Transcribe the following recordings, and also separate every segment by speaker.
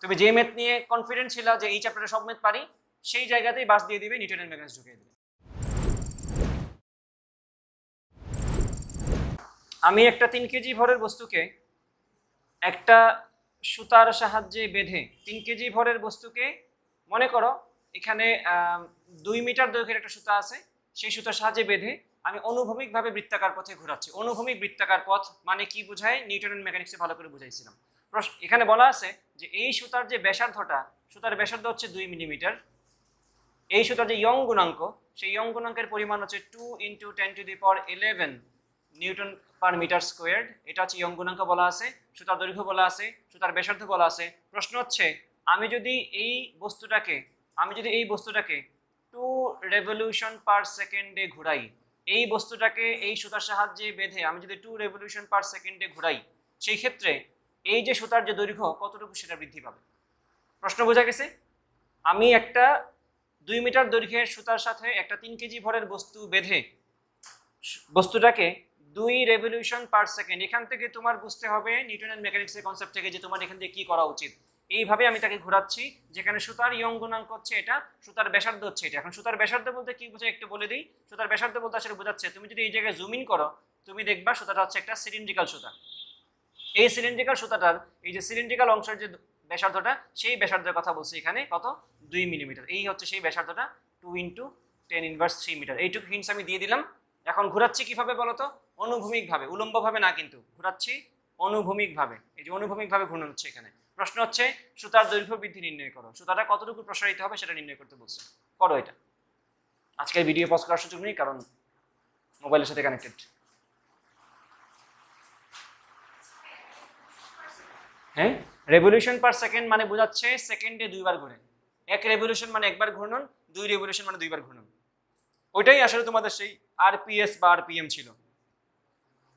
Speaker 1: তুমি যে ম্যাথ নিয়ে কনফিডেন্ট ছিলা যে এই চ্যাপ্টারে সব ম্যাথ পারি, সেই জায়গাতেই বাস দিয়ে দিবে, নিউটনের মেকানিক্স ঢুকিয়ে দিবে। আমি একটা 3 কেজি ভরের বস্তুকে একটা সুতার সাহায্যে বেঁধে 3 কেজি ভরের বস্তুকে মনে করো এখানে 2 মিটার দৈর্ঘ্যের একটা সুতা আছে, সেই সুতার সাহায্যে বেঁধে আমি অনুভূমিকভাবে বৃত্তাকার পথে ঘোরাচ্ছি। অনুভূমিক বৃত্তাকার পথ মানে কি বোঝায় নিউটনের মেকানিক্সে ভালো করে বুঝাইছিলাম। এখানে বলা আছে যে এই সুতার যে ব্যাসার্ধটা, সুতার ব্যাসার্ধ হচ্ছে 2 মিলিমিটার। এই সুতার যে ইয়ং গুণাঙ্ক, সেই ইয়ং গুণাঙ্কের পরিমাণ হচ্ছে 2 × 10⁻11 নিউটন পার মিটার স্কোয়ার। এটা হচ্ছে ইয়ং গুণাঙ্ক বলা আছে, সুতার দৈর্ঘ্য বলা আছে, সুতার ব্যাসার্ধ বলা আছে। প্রশ্ন হচ্ছে আমি যদি এই বস্তুটাকে 2 রেভলিউশন পার সেকেন্ডে ঘুরাই, এই বস্তুটাকে এই সুতার সাহায্যে বেঁধে আমি যদি 2 রেভলিউশন পার সেকেন্ডে ঘুরাই, সেই ক্ষেত্রে এই যে সুতার যে দৈর্ঘ্য কতটুকু সেটা বৃদ্ধি পাবে। প্রশ্ন বোঝা গেছে? আমি একটা 2 মিটার দৈর্ঘ্যের সুতার সাথে একটা 3 কেজি ভরের বস্তু বেঁধে বস্তুটাকে 2 রেভলিউশন পার সেকেন্ড, এখান থেকে তোমার বুঝতে হবে নিউটনের মেকানিক্সের কনসেপ্ট থেকে যে তোমার এখান থেকে কি করা উচিত। এইভাবে আমি তাকে ঘোরাচ্ছি, যেখানে সুতার ইয়ং গুণাঙ্ক হচ্ছে এটা, সুতার ব্যাসার্ধ হচ্ছে এটা। এখন সুতার ব্যাসার্ধ বলতে কি বোঝায় একটু বলে দিই। সুতার ব্যাসার্ধ বলতে আসলে বোঝাচ্ছে, তুমি যদি এই জায়গায় জুম ইন করো, তুমি দেখবা সুতাটা হচ্ছে একটা সিলিন্ড্রিক্যাল সুতা। এই সিলিন্ড্রিক্যাল সুতাটার এই যে সিলিন্ড্রিক্যাল অংশের যে ব্যাসার্ধটা, সেই ব্যাসার্ধের কথা বলছি এখানে কত, 2 মিলিমিটার। এই হচ্ছে সেই ব্যাসার্ধটা, 2 × 10⁻³ মিটার। এইটুকু হিন্টস আমি দিয়ে দিলাম। এখন ঘোরাচ্ছি কিভাবে বলতো? অনুভূমিকভাবে, উলম্বভাবে না, কিন্তু ঘোরাচ্ছি অনুভূমিকভাবে। এই যে অনুভূমিকভাবে ঘূর্ণন হচ্ছে এখানে। প্রশ্ন হচ্ছে সুতার দৈর্ঘ্য বৃদ্ধি নির্ণয় করো, সুতাটা কতটুকু প্রসারিত হবে সেটা নির্ণয় করতে বলছে। করো এটা। আজকের ভিডিও পজ করার সুযোগ নেই কারণ মোবাইলের সাথে কানেক্টেড। হ্যাঁ, রেভলিউশন পার সেকেন্ড মানে বোঝাচ্ছে সেকেন্ডে 2 বার ঘুরে। 1 রেভলিউশন মানে একবার ঘূর্ণন, 2 রেভলিউশন মানে 2 বার ঘূর্ণন। ওইটাই আসলে তোমাদের সেই আরপিএস বা আরপিএম ছিল,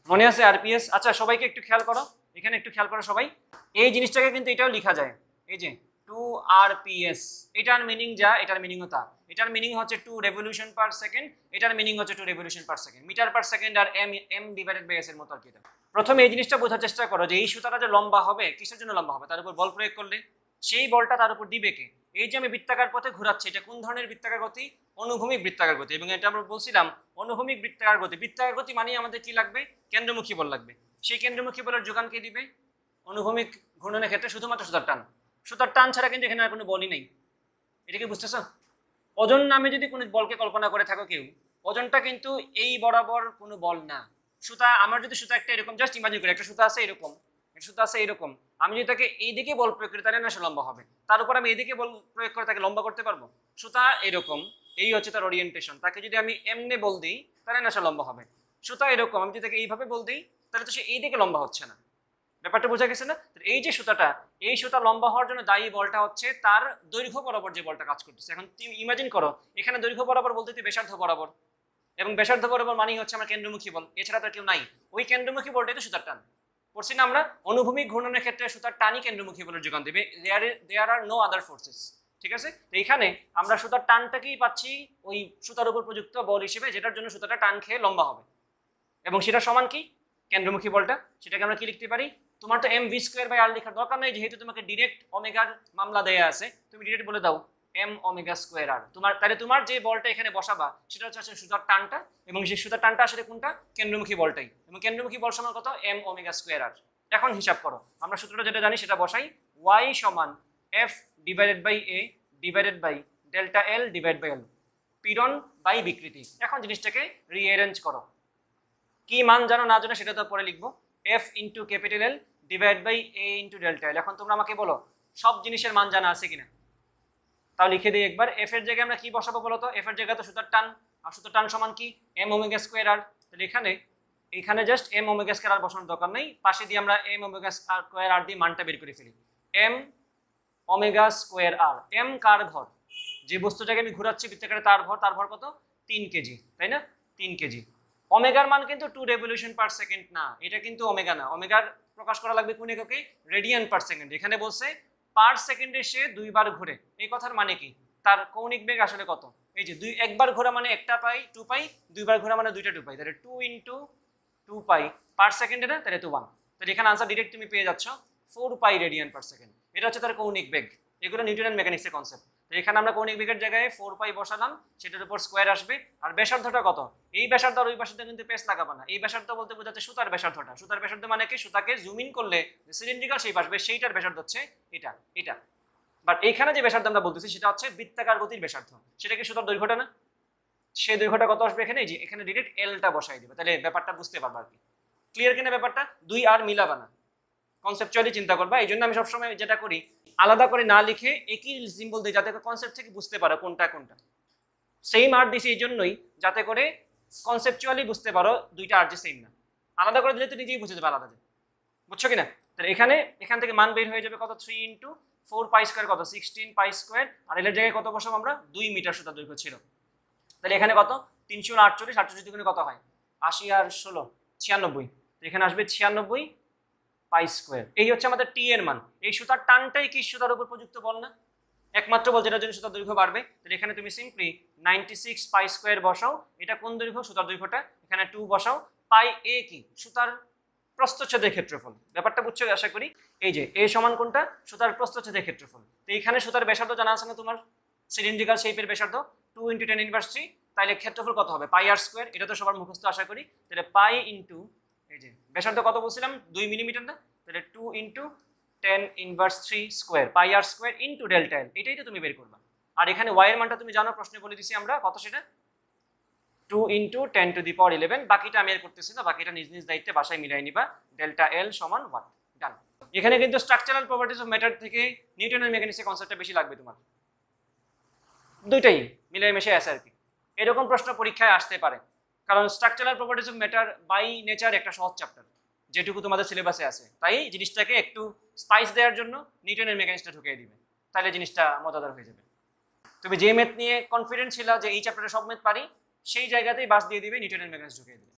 Speaker 1: মনে আছে আরপিএস? আচ্ছা, সবাইকে একটু খেয়াল করো, এখানে একটু খেয়াল করো সবাই। এই জিনিসটাকে কিন্তু এটাও লেখা যায়, এই যে 2 আরপিএস। এটার মিনিং যা, এটার মিনিংও তা। এটার মিনিং হচ্ছে 2 রেভলিউশন পার সেকেন্ড, এটার মিনিং হচ্ছে 2 revolution per second. Metre per second আর m/s এর মতো আর কি। এটা প্রথমে এই জিনিসটা বোঝার চেষ্টা করো যে এই সুতাটা যে লম্বা হবে, কিসের জন্য লম্বা হবে? তার উপর বল প্রয়োগ করলে সেই বলটা তার উপর দিবে কে? এই যে আমি বৃত্তাকার পথে ঘোরাচ্ছি, এটা কোন ধরনের বৃত্তাকার গতি? অনুভূমিক বৃত্তাকার গতি। এবং এটা আমরা বলছিলাম অনুভূমিক বৃত্তাকার গতি। বৃত্তাকার গতি মানে আমাদের কি লাগবে? কেন্দ্রমুখী বল লাগবে। সেই কেন্দ্রমুখী বলের যোগান কে দিবে? অনুভূমিক ঘূর্ণনের ক্ষেত্রে শুধুমাত্র সুতার টান। সুতার টান ছাড়া কিন্তু এখানে আর কোনো বলই নেই। এটা কি বুঝতেছ? ওজন নামে যদি কোনো বলকে কল্পনা করে থাকো কেউ, ওজনটা কিন্তু এই বরাবর কোনো বল না। সুতা, আমার যদি সুতা একটা এরকম, জাস্ট ইমাজিন করি একটা সুতা আছে এরকম, একটা সুতা আছে এরকম, আমি যদি তাকে এইদিকে বল প্রয়োগ করি তাহলে না সে লম্বা হবে। তার উপর আমি এইদিকে বল প্রয়োগ করে তাকে লম্বা করতে পারবো? সুতা এরকম, এই হচ্ছে তার ওরিয়েন্টেশন। তাকে যদি আমি এমনি বল দিই তাহলে না সে লম্বা হবে। সুতা এরকম, আমি যদি তাকে এইভাবে বল দিই তাহলে তো সে এইদিকে লম্বা হচ্ছে না। ব্যাপারটা বোঝা গেছে না? এই যে সুতাটা, এই সুতা লম্বা হওয়ার জন্য দায়ী বলটা হচ্ছে তার দৈর্ঘ্য বরাবর যে বলটা কাজ করতেছে। এখন তুমি ইমাজিন করো এখানে দৈর্ঘ্য বরাবর বলতে ব্যাসার্ধ বরাবর, এবং ব্যাসার্ধ বরাবর মানেই হচ্ছে আমার কেন্দ্রমুখী বল, এছাড়া তার কেউ নাই। ওই কেন্দ্রমুখী বলটাই তো সুতার টান। পড়ছি না আমরা? অনুভূমিক ঘূর্ণনের ক্ষেত্রে সুতার টানই কেন্দ্রমুখী বলের যোগান দেবে। দেয়ার আর নো আদার ফোর্সেস। ঠিক আছে? তো এইখানে আমরা সুতার টানটাকেই পাচ্ছি ওই সুতার উপর প্রযুক্ত বল হিসেবে, যেটার জন্য সুতাটা টান খেয়ে লম্বা হবে, এবং সেটা সমান কি? কেন্দ্রমুখী বলটা। সেটাকে আমরা কি লিখতে পারি? তোমার তো mv²/r লেখার দরকার নেই, যেহেতু তোমাকে ডিরেক্ট ওমেগার মামলা দেয়া আছে, তুমি ডিরেক্ট বলে দাও m⍵²r। তাহলে তোমার যে বলটা এখানে বসাবা সেটা হচ্ছে সুতার টানটা, এবং সেই সুতার টানটা আসলে কোনটা? কেন্দ্রমুখী বলটাই। এবং কেন্দ্রমুখী বল সমান কত? m⍵²r। এখন হিসাব করো, আমরা সূত্রটা যেটা জানি সেটা বসাই। y = F/A/Δl/L, পীড়ন বাই বিকৃতি। এখন জিনিসটাকে রিঅ্যারেঞ্জ করো, কি মান জানো না জানো সেটা তো পরে লিখবো। F × L / A × Δl। এখন তোমরা আমাকে বলো সব জিনিসের মান জানা আছে কিনা? তাও লিখে দিই একবার। এফ এর জায়গায় আমরা কি বসাবো বলো তো? এফ এর জায়গায় তো সুতার টান, আর সুতার টান সমান কি? m⍵²r। তাহলে এখানে জাস্ট m⍵²r বসানোর দরকার নেই, পাশে দিয়ে আমরা m⍵²r দিয়ে মানটা বের করে ফেলি। m⍵²r, m কার ভর? যে বস্তুটাকে আমি ঘোরাচ্ছি বৃত্তাকারে তার ভর কত? 3 কেজি, তাই না? 3 কেজি। ওমেগার মান কিন্তু 2 রেভলিউশন পার সেকেন্ড না, এটা কিন্তু ওমেগা না। ওমেগার প্রকাশ করা লাগবে কোন এককে? Radian per second. এখানে বলছে পার সেকেন্ডে সে 2 বার ঘুরে। এই কথার মানে কি? তার কৌণিক বেগ আসলে কত? এই যে 2, একবার ঘোরা মানে একটা পাই, 2 পাই, 2 বার ঘোরা মানে 2টা 2 পাই, তাহলে 2 × 2 পাই পার সেকেন্ডে না, তাহলে তো 1। তাহলে এখানে আনসার ডিরেক্ট তুমি পেয়ে যাচ্ছ 4π রেডিয়ান পার সেকেন্ড। এটা হচ্ছে তার কৌণিক বেগ। এগুলো নিউটনের মেকানিক্সের কনসেপ্ট। তো এখানে আমরা কৌণিক বেগের জায়গায় 4π বসালাম, সেটার উপর স্কোয়ার আসবে। আর ব্যাসার্ধটা কত? এই ব্যাসার্ধ আর ওই ব্যাসার্ধ কিন্তু পেস লাগাবো না। এই ব্যাসার্ধ বলতে বোঝাচ্ছে সুতার ব্যাসার্ধটা। সুতার ব্যাসার্ধ মানে কি? সুতাকে জুম ইন করলে যে সিলিন্ড্রিক্যাল শেপ আসবে সেইটার ব্যাসার্ধ হচ্ছে এটা এটা। বাট এইখানে যে ব্যাসার্ধ আমরা বলতেছি সেটা হচ্ছে বৃত্তাকার গতির ব্যাসার্ধ। সেটা কি সুতার দৈর্ঘ্যটা না? সেই দৈর্ঘ্যটা কত আসবে এখানে? যে এখানে ডিরেক্ট এলটা বসাই দিবে, তাহলে ব্যাপারটা বুঝতে পারবা আর কি। ক্লিয়ার কিনা ব্যাপারটা? দুই আর মিলাবা না, কনসেপচুয়ালি চিন্তা করবা। এই জন্য আমি সবসময় যেটা করি, আলাদা করে না লিখে একই সিম্বল দিই, যাতে কনসেপ্ট থেকে বুঝতে পারো কোনটা কোনটা। সেম আর দিছি এই জন্যই, যাতে করে কনসেপচুয়ালি বুঝতে পারো দুইটা আর যে সেম না। আলাদা করে দিলে তো নিজেই বুঝে যাবে আলাদা, বুঝছো কিনা? তাহলে এখান থেকে মান বের হয়ে যাবে কত? 3 ইন্টু 4π স্কোয়ার কত? 16π স্কোয়ার। আর এর জায়গায় কত বসাবো আমরা? 2 মিটার সুতার দৈর্ঘ্য ছিল। তাহলে এখানে কত? 348, 48 দুগুণে কত হয়? 80 আর 16 96। তো এখানে আসবে 96π স্কোয়ার। এই হচ্ছে আমাদের টি এর মান। এই সুতার টানটাই কি সুতার উপর প্রযুক্ত বল না? একমাত্র বল যেটার জন্য সুতার দৈর্ঘ্য বাড়বে। তাহলে এখানে তুমি সিম্পলি 96π স্কোয়ার বসাও। এটা কোন দৈর্ঘ্য? সুতার দৈর্ঘ্যটা। এখানে 2 বসাও। পাই এ কি? সুতার প্রস্থচ্ছেদের ক্ষেত্রফল। ব্যাপারটা বুঝছো আশা করি। এই যে এ সমান কোনটা? সুতার প্রস্থচ্ছেদের ক্ষেত্রফল। তো এখানে সুতার ব্যাসার্ধ জানা আছে না তোমার? সিলিন্ড্রিক্যাল শেপের ব্যাসার্ধ 2 × 10⁻3। তাহলে ক্ষেত্রফল কত হবে? পাই আর স্কোয়ার। এটা তো সবার মুখস্থ আশা করি। তাহলে পাই ইন্টু, এই যে ব্যাসার্ধ কত বলছিলাম? 2 মিলিমিটার না? তাহলে 2 × 10⁻3 স্কোয়ার পাই আর স্কোয়ার ইন্টু ডেল্টা এল। এটাই তো তুমি বের করবা। আর এখানে ওয়াই এর মানটা তুমি জানো, প্রশ্নে বলে দিছি আমরা কত সেটা? 2 × 10⁻11। বাকিটা আমি আর করতেছি না, বাকিটা নিজ নিজ দায়িত্বে বাসায় মিলাই নিবা। ডেল্টা এল সমান 1। ডান। এখানে কিন্তু স্ট্রাকচারাল প্রপার্টিজ অফ ম্যাটার থেকে নিউটনের মেকানিক্সের কনসেপ্টটা বেশি লাগবে তোমার। দুইটাই মিলাই মিশে আছে আর কি। এরকম প্রশ্ন পরীক্ষায় আসতে পারে, কারণ structural properties of matter by nature একটা সহজ চ্যাপ্টার, যেটুকু তোমাদের সিলেবাসে আছে। তাই জিনিসটাকে একটু স্পাইস দেওয়ার জন্য নিউটনের মেকানিক্সটা ঢুকিয়ে দিবে, তাহলে জিনিসটা মজাদার হয়ে যাবে। তুমি যে ম্যাথ নিয়ে কনফিডেন্ট ছিলা যে এই চ্যাপ্টারে সব ম্যাথ পারি, সেই জায়গাতেই বাস দিয়ে দিবে, নিউটনের মেকানিক্স ঢুকিয়ে দিবে।